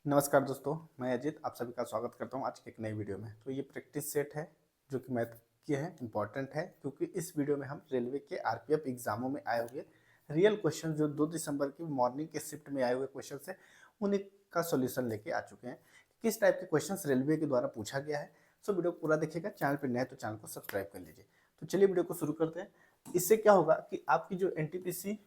नमस्कार दोस्तों, मैं अजित आप सभी का स्वागत करता हूं आज की एक नई वीडियो में। तो ये प्रैक्टिस सेट है जो कि मैथ की है, इम्पॉर्टेंट है क्योंकि इस वीडियो में हम रेलवे के आरपीएफ एग्जामों में आए हुए रियल क्वेश्चन जो 2 दिसंबर की मॉर्निंग के शिफ्ट में आए हुए क्वेश्चन है उन्हीं का सॉल्यूशन लेके आ चुके हैं। किस टाइप के क्वेश्चन रेलवे के द्वारा पूछा गया है, सो वीडियो पूरा देखिएगा। चैनल पर नए तो चैनल को सब्सक्राइब कर लीजिए। तो चलिए वीडियो को शुरू करते हैं। इससे क्या होगा कि आपकी जो एनटीपीसी,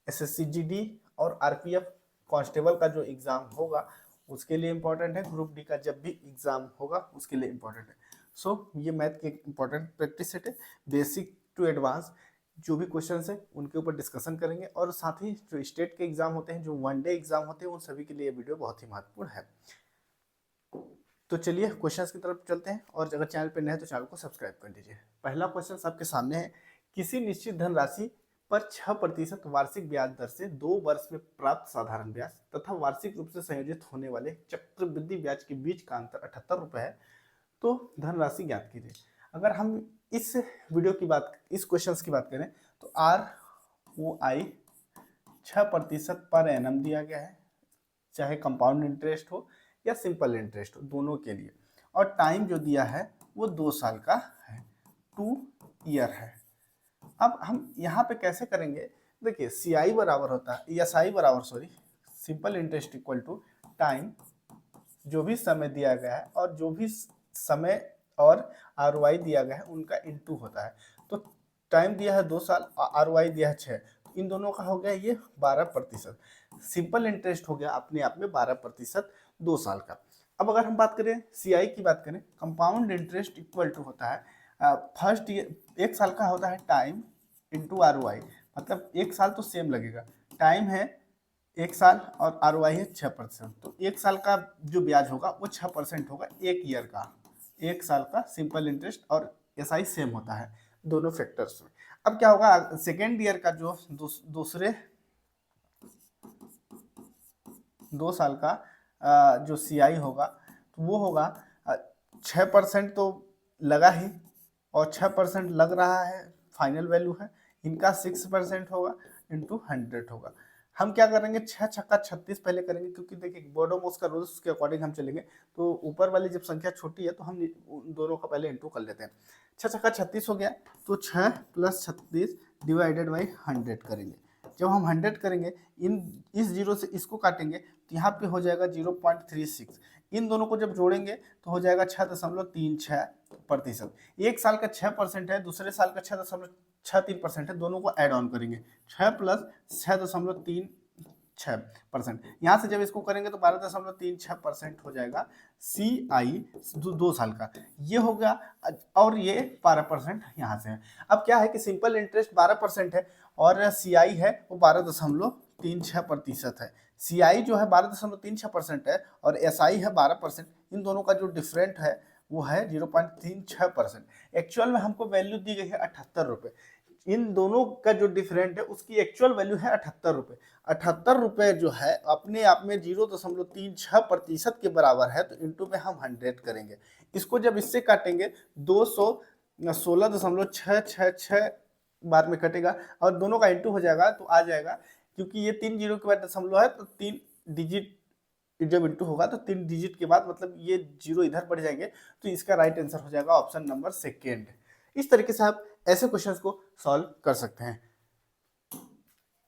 एसएससी और आरपीएफ कांस्टेबल का जो एग्जाम होगा उसके लिए इम्पोर्टेंट है। ग्रुप डी का जब भी एग्जाम होगा उसके लिए इम्पोर्टेंट है। सो ये मैथ के इम्पोर्टेंट प्रैक्टिस सेट है। बेसिक टू एडवांस जो भी क्वेश्चंस है उनके ऊपर डिस्कशन करेंगे और साथ ही जो स्टेट के एग्जाम होते हैं, जो वन डे एग्जाम होते हैं, उन सभी के लिए ये वीडियो बहुत ही महत्वपूर्ण है। तो चलिए क्वेश्चंस की तरफ चलते हैं और अगर चैनल पर नए हैं तो चैनल को सब्सक्राइब कर लीजिए। पहला क्वेश्चन आपके सामने है। किसी निश्चित धनराशि पर 6% वार्षिक ब्याज दर से 2 वर्ष में प्राप्त साधारण ब्याज तथा वार्षिक रूप से संयोजित होने वाले चक्रवृद्धि ब्याज के बीच का अंतर 78 रुपये है, तो धनराशि ज्ञात कीजिए। अगर हम इस वीडियो की बात, इस क्वेश्चन की बात करें तो ROI 6% पर एनम दिया गया है, चाहे कंपाउंड इंटरेस्ट हो या सिंपल इंटरेस्ट हो, दोनों के लिए। और टाइम जो दिया है वो 2 साल का है, 2 ईयर है। अब हम यहाँ पे कैसे करेंगे, देखिए CI बराबर होता है या SI बराबर simple interest equal to time, जो भी समय दिया गया है और जो भी समय और ROI दिया गया है उनका इनटू होता है। तो टाइम दिया है 2 साल और ROI दिया है 6, इन दोनों का हो गया ये 12%। सिंपल इंटरेस्ट हो गया अपने आप में 12% 2 साल का। अब अगर हम बात करें CI की बात करें, कंपाउंड इंटरेस्ट इक्वल टू होता है फर्स्ट ईयर 1 साल का होता है टाइम इंटू ROI, मतलब 1 साल तो सेम लगेगा। टाइम है 1 साल और ROI है 6%, तो 1 साल का जो ब्याज होगा वो 6% होगा 1 ईयर का। 1 साल का सिंपल इंटरेस्ट और SI सेम होता है दोनों फैक्टर्स में। अब क्या होगा, सेकेंड ईयर का जो दूसरे 2 साल का जो CI होगा तो वो होगा 6% तो लगा ही, और 6% लग रहा है फाइनल वैल्यू है, इनका 6% होगा इंटू 100 होगा। हम क्या करेंगे, 6 छक्का 36 पहले करेंगे, क्योंकि देखिए बोडोमोस का रूल्स के अकॉर्डिंग हम चलेंगे तो ऊपर वाली जब संख्या छोटी है तो हम दोनों का पहले इंटू कर लेते हैं। 6 छक्का 36 हो गया, तो 6 + 36 डिवाइडेड बाई 100 करेंगे। जब हम 100 करेंगे, इस जीरो से इसको काटेंगे तो यहाँ पे हो जाएगा 0.36। इन दोनों को जब जोड़ेंगे तो हो जाएगा 6.36%। 1 साल का 6% है, दूसरे साल का 6.63% है, दोनों को ऐड ऑन करेंगे। 6 + 6.36%। यहाँ से जब इसको करेंगे तो 12.36% हो जाएगा CI 2 साल का, ये हो गया। और ये 12% यहाँ से है। अब क्या है कि सिंपल इंटरेस्ट 12% है और CI है वो 12.36% है। CI जो है 12.36% है और SI है 12%। इन दोनों का जो डिफरेंट है वो है 0.36%। एक्चुअल में हमको वैल्यू दी गई है 78 रुपये। इन दोनों का जो डिफरेंट है उसकी एक्चुअल वैल्यू है 78 रुपये। 78 रुपये जो है अपने आप में 0.36% के बराबर है, तो इंटू में हम 100 करेंगे। इसको जब इससे काटेंगे 216.666 बार में कटेगा और दोनों का इंटू हो जाएगा तो आ जाएगा, क्योंकि ये 3 जीरो के बाद दशमलव है तो 3 डिजिट जब इंटू होगा तो 3 डिजिट के बाद मतलब ये जीरो इधर बढ़ जाएंगे, तो इसका राइट आंसर हो जाएगा ऑप्शन नंबर सेकेंड। इस तरीके से आप ऐसे क्वेश्चंस को सॉल्व कर सकते हैं।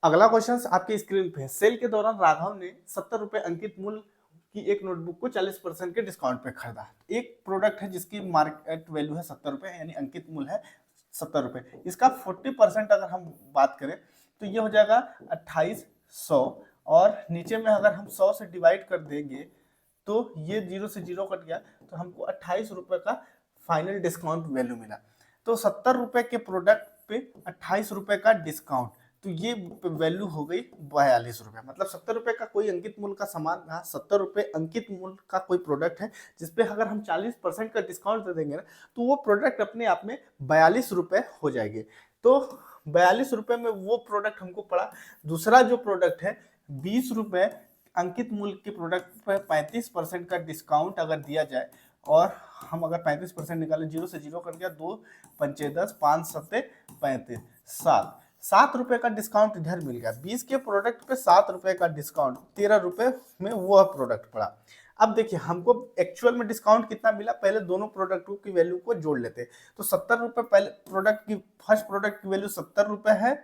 अगला क्वेश्चन आपके स्क्रीन पे है। सेल के दौरान राघव ने 70 रुपए अंकित मूल्य की एक नोटबुक को 40% के डिस्काउंट पे खरीदा। एक प्रोडक्ट है जिसकी मार्केट वैल्यू है 70 रुपए, यानी अंकित मूल्य है 70 रुपए। इसका 40% अगर हम बात करें तो ये हो जाएगा 2800, और नीचे में अगर हम 100 से डिवाइड कर देंगे तो ये 0 से 0 कट गया, तो हमको 28 रुपए का फाइनल डिस्काउंट वैल्यू मिला। तो 70 रुपए के प्रोडक्ट पे 28 रुपए का डिस्काउंट, तो ये वैल्यू हो गई 42 रुपए। मतलब 70 रुपए का कोई अंकित मूल्य का सामान, 70 रुपए अंकित मूल्य का कोई प्रोडक्ट है जिसपे अगर हम 40% का डिस्काउंट दे देंगे ना, तो वो प्रोडक्ट अपने आप में 42 रुपए हो जाएंगे। तो 42 रुपए में वो प्रोडक्ट हमको पड़ा। दूसरा जो प्रोडक्ट है 20 रुपए अंकित मूल्य के प्रोडक्ट पर 35% का डिस्काउंट अगर दिया जाए, और हम अगर 35% निकालें, 0 से 0 कर दिया, 2 पंचे 10, 5 सत्ते 35, 7, ₹7 का डिस्काउंट इधर मिल गया, 20 के प्रोडक्ट पे ₹7 का डिस्काउंट, ₹13 में वो प्रोडक्ट पड़ा। अब देखिए हमको एक्चुअल में डिस्काउंट कितना मिला, पहले दोनों प्रोडक्टों की वैल्यू को जोड़ लेते हैं। तो ₹70 पहले प्रोडक्ट की, फर्स्ट प्रोडक्ट की वैल्यू ₹70 है,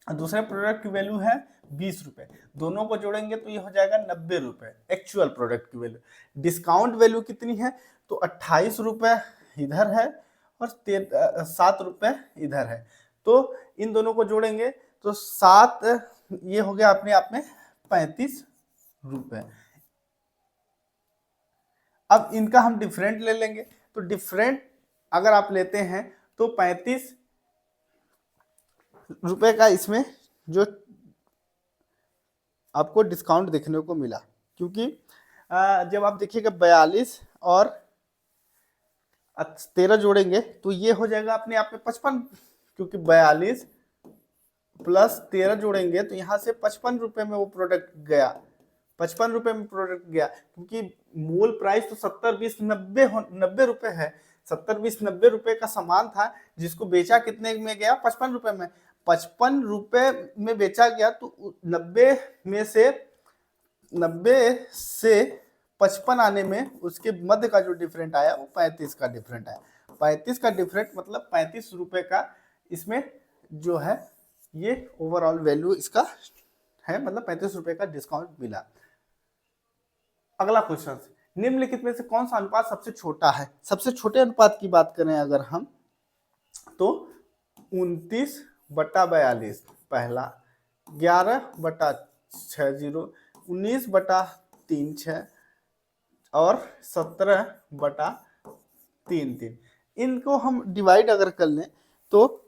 दूसरे प्रोडक्ट की वैल्यू है ₹20। दोनों को जोड़ेंगे तो ये हो जाएगा ₹90 एक्चुअल प्रोडक्ट की वैल्यू। डिस्काउंट वैल्यू कितनी है, तो ₹28 इधर है और ₹7 इधर है। तो इन दोनों को जोड़ेंगे तो 7, ये हो गया अपने आप में ₹35। अब इनका हम डिफरेंट ले लेंगे, तो डिफरेंट अगर आप लेते हैं तो ₹35 का इसमें जो आपको डिस्काउंट देखने को मिला, क्योंकि जब आप देखिएगा 42 और 13 जोड़ेंगे तो ये हो जाएगा अपने आप में 55, क्योंकि 42 प्लस 13 जोड़ेंगे तो यहाँ से ₹55 में वो प्रोडक्ट गया, ₹55 में प्रोडक्ट गया, क्योंकि मूल प्राइस तो 70, 20, 90 है। 70, 20, ₹90 का सामान था, जिसको बेचा कितने में गया, ₹55 में। ₹55 में बेचा गया, तो 90 से 55 आने में उसके मध्य का जो डिफरेंट आया वो 35 का डिफरेंट आया। 35 का डिफरेंट मतलब ₹35 का इसमें जो है ये ओवरऑल वैल्यू इसका है, मतलब ₹35 का डिस्काउंट मिला। अगला क्वेश्चन, निम्नलिखित में से कौन सा अनुपात सबसे छोटा है। सबसे छोटे अनुपात की बात करें अगर हम, तो 29/42 पहला, 11/60, 19/36 और 17/33। इनको हम डिवाइड अगर कर लें तो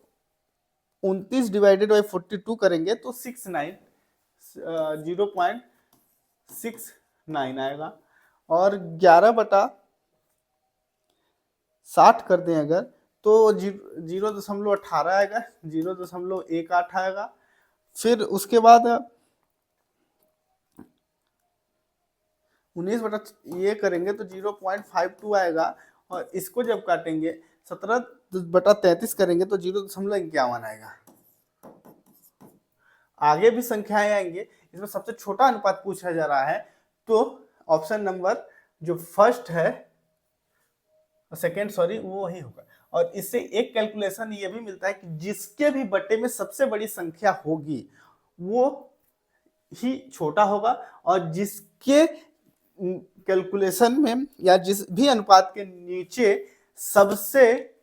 29 डिवाइडेड बाई 42 करेंगे तो 0.69 आएगा, और 11/60 कर दें अगर तो 0.18 आएगा, 0.18 आएगा। फिर उसके बाद 19 ये करेंगे तो 0.52 आएगा, और इसको जब काटेंगे 17/33 करेंगे तो 0.51 आएगा। आगे भी संख्याएं आएंगे, इसमें सबसे छोटा अनुपात पूछा जा रहा है, तो ऑप्शन नंबर जो फर्स्ट है, सेकेंड सॉरी, वो वही होगा। और इससे एक कैलकुलेशन ये भी मिलता है कि जिसके भी बट्टे में सबसे बड़ी संख्या होगी वो ही छोटा होगा, और जिसके कैलकुलेशन में या जिस भी अनुपात के नीचे सबसे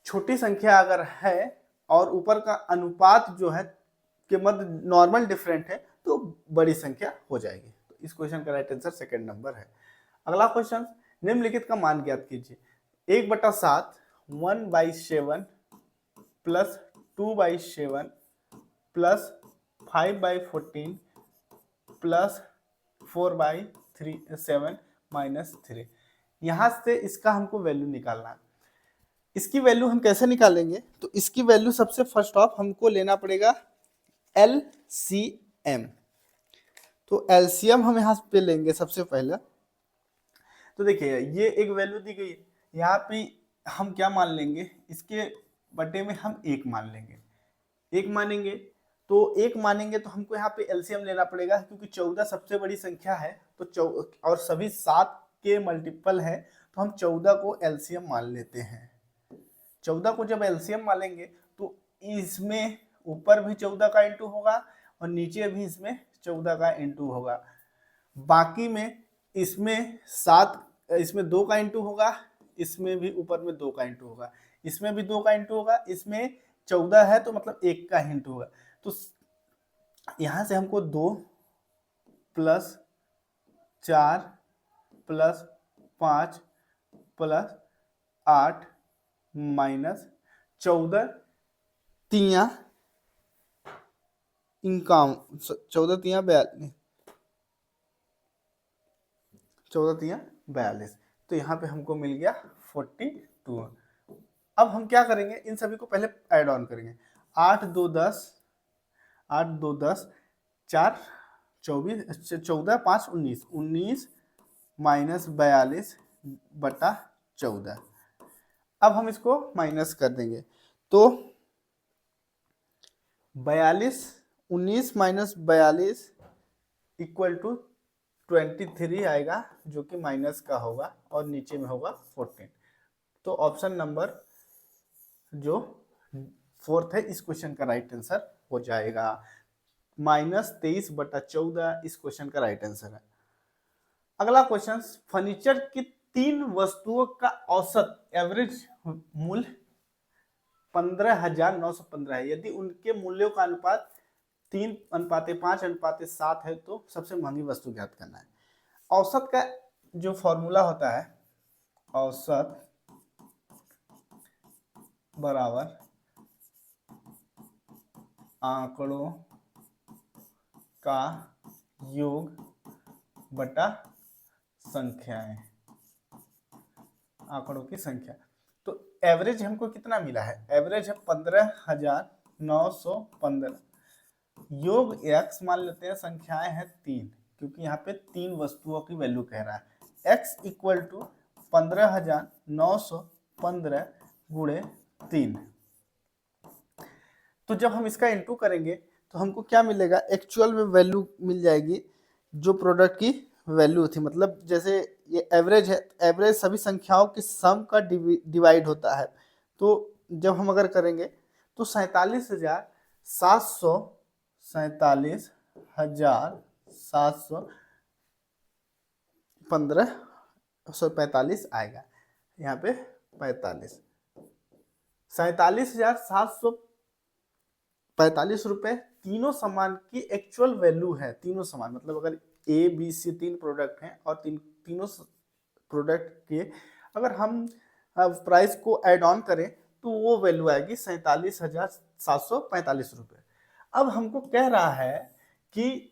छोटी संख्या अगर है और ऊपर का अनुपात जो है के मध्य नॉर्मल डिफरेंट है तो बड़ी संख्या हो जाएगी। तो इस क्वेश्चन का राइट आंसर सेकंड नंबर है। अगला क्वेश्चन, निम्नलिखित का मान ज्ञात कीजिए। 1/7 1/7 प्लस 2/7 प्लस 5/14 प्लस 4/7 -3। यहां से इसका हमको वैल्यू निकालना है। इसकी वैल्यू हम कैसे निकालेंगे, तो इसकी वैल्यू सबसे फर्स्ट ऑफ हमको लेना पड़ेगा LCM। तो LCM हम यहाँ पे लेंगे सबसे पहले। तो देखिए ये एक वैल्यू दी गई है, यहाँ पे हम क्या मान लेंगे, इसके बटे में हम 1 मान लेंगे। 1 मानेंगे तो हमको यहाँ पे एलसीएम लेना पड़ेगा, क्योंकि 14 सबसे बड़ी संख्या है, तो और सभी 7 के मल्टीपल है, तो हम 14 को एलसीएम मान लेते हैं। 14 को जब एलसीएम मानेंगे तो इसमें ऊपर भी 14 का इंटू होगा और नीचे भी इसमें 14 का इंटू होगा। बाकी में इसमें 2 का इंटू होगा, इसमें भी ऊपर में 2 का इंटू होगा, इसमें भी 2 का इंटू होगा, इसमें 14 है तो मतलब 1 का इंटू होगा। तो यहां से हमको 2 प्लस 4 प्लस 5 प्लस 8 माइनस 14 तिया 51, 14 तिया 42, 14 तिया 42, तो यहाँ पे हमको मिल गया 42। अब हम क्या करेंगे, इन सभी को पहले ऐड ऑन करेंगे। 8 2 10, 8 2 10, 4 24, 14 5 19, 19 माइनस 42/14। अब हम इसको माइनस कर देंगे तो 42, 19 माइनस 42 इक्वल टू 23 आएगा, जो कि माइनस का होगा और नीचे में होगा 14। तो ऑप्शन नंबर जो 4th है इस क्वेश्चन का राइट आंसर हो जाएगा। -23/14 इस क्वेश्चन का राइट आंसर है। अगला क्वेश्चन, फर्नीचर की 3 वस्तुओं का औसत एवरेज मूल्य 15,915 है। यदि उनके मूल्यों का अनुपात 3:5:7 है तो सबसे महंगी वस्तु ज्ञात करना है। औसत का जो फॉर्मूला होता है, औसत बराबर आंकड़ों का योग बटा संख्याएं, आंकड़ों की संख्या। तो एवरेज हमको कितना मिला है, एवरेज है 15,915, योग x मान लेते हैं, संख्याएं हैं 3, क्योंकि यहाँ पे 3 वस्तुओं की वैल्यू कह रहा है। x इक्वल टू 15,915 गुणे 3। तो जब हम इसका इंटू करेंगे तो हमको क्या मिलेगा, एक्चुअल में वैल्यू मिल जाएगी जो प्रोडक्ट की वैल्यू थी। मतलब जैसे ये एवरेज है, एवरेज सभी संख्याओं के सम का डिवाइड होता है। तो जब हम अगर करेंगे तो 47,745 आएगा। यहाँ पे 47,745 रुपए तीनों सामान की एक्चुअल वैल्यू है। तीनों सामान मतलब अगर ए बी सी 3 प्रोडक्ट हैं और तीनों प्रोडक्ट के अगर हम प्राइस को ऐड ऑन करें तो वो वैल्यू आएगी 47,745 रुपए। अब हमको कह रहा है कि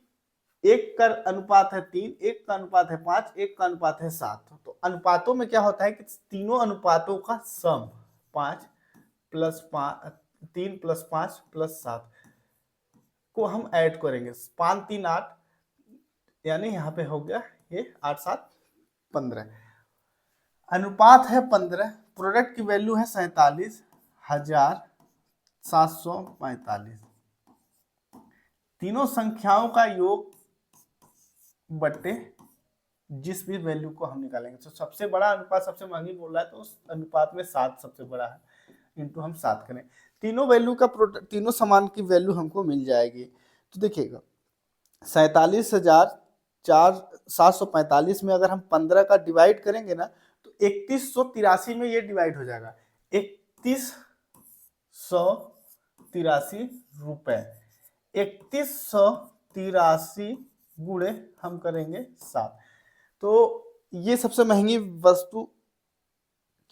एक का अनुपात है 3, एक का अनुपात है 5, एक का अनुपात है 7। तो अनुपातों में क्या होता है कि तीनों अनुपातों का सम 5 + 5 3 + 5 + 7 को हम ऐड करेंगे, 5 3 8, यानी यहाँ पे हो गया ये 8 7 15। अनुपात है 15, प्रोडक्ट की वैल्यू है 47,745। तीनों संख्याओं का योग बटे जिस भी वैल्यू को हम निकालेंगे। तो सबसे बड़ा अनुपात सबसे महंगी बोल रहा है तो उस अनुपात में 7 सबसे बड़ा है, इंटू हम 7 करें, तीनों वैल्यू का तीनों सामान की वैल्यू हमको मिल जाएगी। तो देखिएगा 47,745 में अगर हम 15 का डिवाइड करेंगे ना तो 3183 में ये डिवाइड हो जाएगा, 3183 रुपए। 3183 गुणे हम करेंगे 7, तो ये सबसे महंगी वस्तु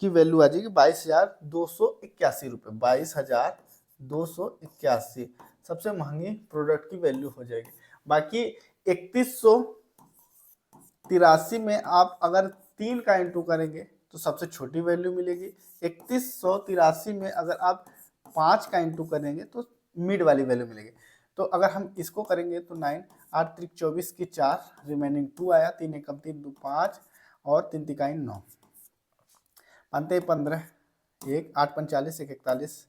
की वैल्यू आ जाएगी 22,281 रुपए। 22,281 सबसे महंगी प्रोडक्ट की वैल्यू हो जाएगी। बाकी 3183 में आप अगर 3 का इंटू करेंगे तो सबसे छोटी वैल्यू मिलेगी। 3183 में अगर आप 5 का इंटू करेंगे तो मिड वाली वैल्यू मिलेगी। तो अगर हम इसको करेंगे तो 9 8 3 24 की 4, रिमेनिंग 2 आया, 3 एकम 3 2 5 और 3 तिकाई 9, 5 15 1 8 45 1 41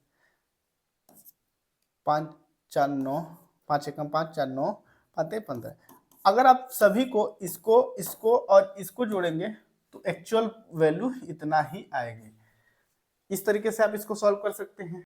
5 4 9 5 एकम 5 4 9 5 15। अगर आप सभी को इसको और इसको जोड़ेंगे तो एक्चुअल वैल्यू इतना ही आएगी। इस तरीके से आप इसको सॉल्व कर सकते हैं।